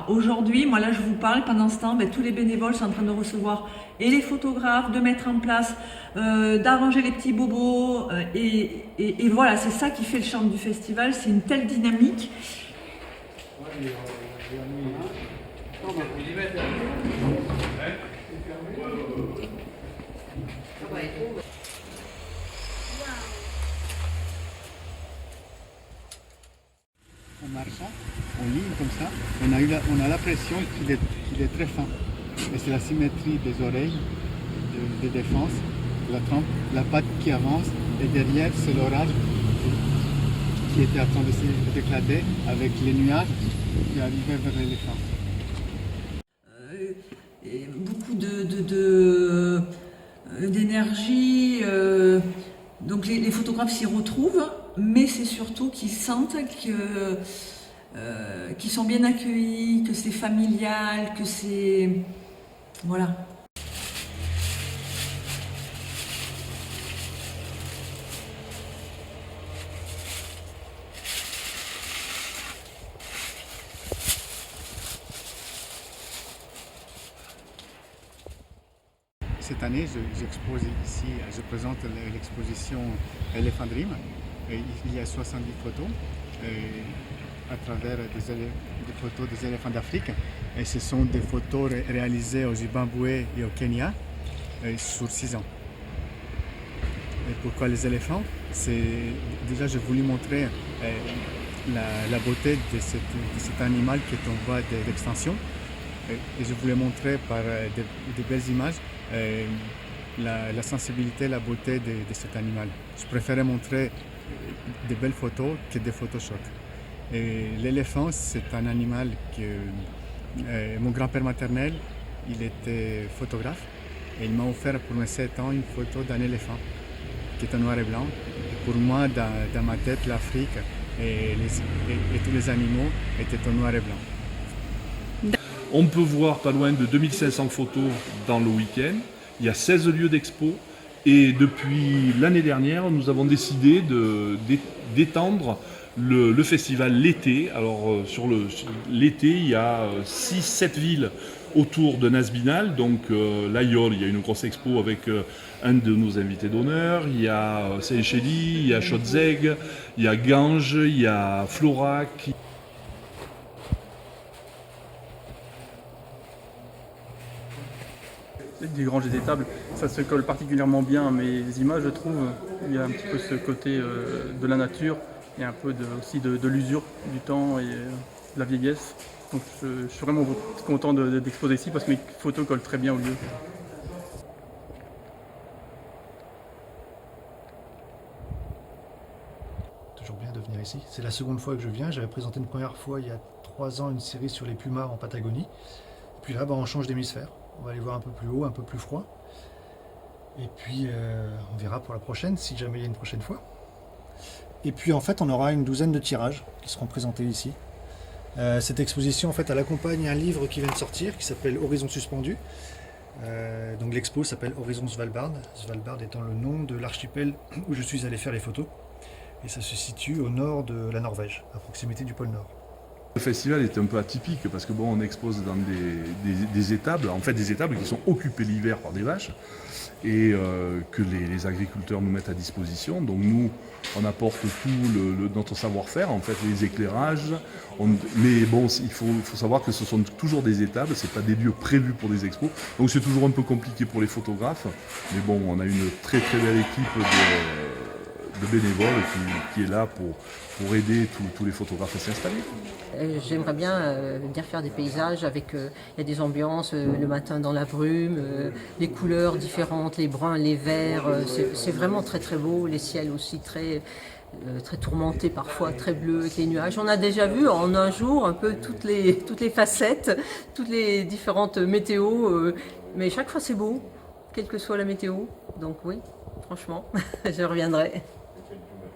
Aujourd'hui, moi là je vous parle, pendant ce temps, tous les bénévoles sont en train de recevoir et les photographes, de mettre en place, d'arranger les petits bobos et voilà, c'est ça qui fait le charme du festival, c'est une telle dynamique. En marchant, en ligne comme ça, on a l'impression qu'il est très fin. Et c'est la symétrie des oreilles, de défense, la trempe, la patte qui avance, et derrière c'est l'orage qui était en train d'éclater avec les nuages qui arrivaient vers l'éléphant. Beaucoup d'énergie, donc les photographes s'y retrouvent, mais c'est surtout qu'ils sentent qu'ils sont bien accueillis, que c'est familial, que c'est... Voilà. Cette année, j'expose ici, je présente l'exposition Elephant Dream. Et il y a 70 photos à travers des photos des éléphants d'Afrique. Et ce sont des photos réalisées au Zimbabwe et au Kenya sur 6 ans. Et pourquoi les éléphants? Déjà, j'ai voulu montrer la beauté de cet animal qui est en voie d'extinction. Et je voulais montrer par de belles images la sensibilité, la beauté de cet animal. Je préférais montrer de belles photos que des photos chocs. L'éléphant, c'est un animal que mon grand-père maternel, il était photographe et il m'a offert pour mes 7 ans une photo d'un éléphant qui est en noir et blanc. Et pour moi, dans ma tête, l'Afrique et tous les animaux étaient en noir et blanc. On peut voir pas loin de 2500 photos dans le week-end. Il y a 16 lieux d'expo. Et depuis l'année dernière, nous avons décidé d'étendre le festival l'été. Alors sur l'été, il y a 6-7 villes autour de Nasbinal. Donc l'Aïol, il y a une grosse expo avec un de nos invités d'honneur. Il y a Seychelles, il y a Chotzeg, il y a Ganges, il y a Florac. Des granges et des tables, ça se colle particulièrement bien à mes images, je trouve. Il y a un petit peu ce côté de la nature, et un peu aussi de l'usure du temps et de la vieillesse. Donc je suis vraiment content d'exposer ici parce que mes photos collent très bien au lieu. Toujours bien de venir ici. C'est la seconde fois que je viens. J'avais présenté une première fois il y a 3 ans une série sur les pumas en Patagonie. Puis là, on change d'hémisphère. On va aller voir un peu plus haut, un peu plus froid. Et puis on verra pour la prochaine, si jamais il y a une prochaine fois. Et puis en fait, on aura une douzaine de tirages qui seront présentés ici. Cette exposition, en fait, elle accompagne un livre qui vient de sortir, qui s'appelle Horizon suspendu. Donc l'expo s'appelle Horizon Svalbard. Svalbard étant le nom de l'archipel où je suis allé faire les photos. Et ça se situe au nord de la Norvège, à proximité du pôle Nord. Le festival est un peu atypique parce que on expose dans des étables, en fait des étables qui sont occupées l'hiver par des vaches et que les agriculteurs nous mettent à disposition. Donc nous, on apporte tout notre savoir-faire, en fait les éclairages. Mais bon, il faut savoir que ce sont toujours des étables, c'est pas des lieux prévus pour des expos. Donc c'est toujours un peu compliqué pour les photographes. Mais bon, on a une très très belle équipe de bénévoles qui est là pour aider tous les photographes à s'installer. J'aimerais bien faire des paysages avec il y a des ambiances le matin dans la brume, les couleurs différentes, les bruns, les verts, c'est vraiment très très beau, les ciels aussi très tourmentés parfois, très bleus avec les nuages. On a déjà vu en un jour un peu toutes les facettes, toutes les différentes météos, mais chaque fois c'est beau, quelle que soit la météo, donc oui, franchement, je reviendrai.